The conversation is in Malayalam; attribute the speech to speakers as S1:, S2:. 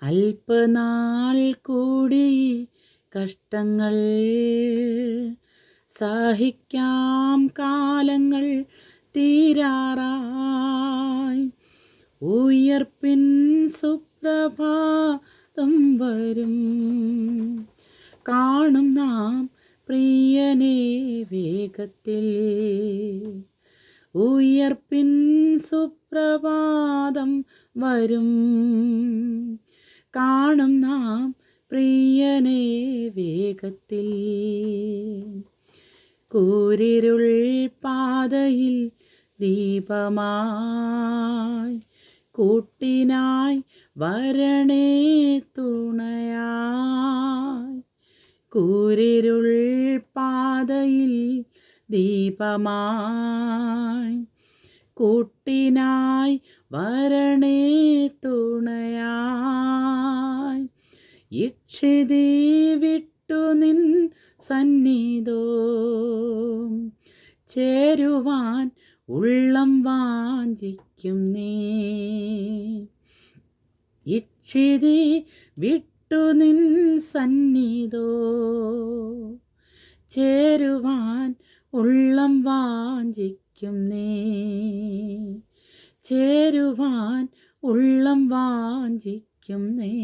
S1: അല്പനാൾ കൂടി കഷ്ടങ്ങൾ സഹിക്കാം, കാലങ്ങൾ തീരാറായി. ഉയർപ്പിൻ സുപ്രഭാതം വരും, കാണും നാം പ്രിയനെ വേഗത്തിൽ. ഉയർപ്പിൻ സുപ്രഭാതം വരും, കാണും നാം പ്രിയനെ വേഗത്തിൽ. കൂരിരുൾ പാതയിൽ ദീപമായി, കൂട്ടിനായി വരണേ തുണയായി. കൂരിരുൾ പാതയിൽ ദീപമായി, കൂട്ടിനായി വരണേ തുണയായി. ഇക്ഷിതി വിട്ടു നിൻ സന്നിധോ ചേരുവാൻ ഉള്ളം വാഞ്ചിക്കും നീ. ഇക്ഷിതി വിട്ടു നിൻ സന്നിധോ ചേരുവാൻ ഉള്ളം വാഞ്ചിക്കും നീ. ചേരുവാൻ ഉള്ളം വാഞ്ചിക്കും നീ.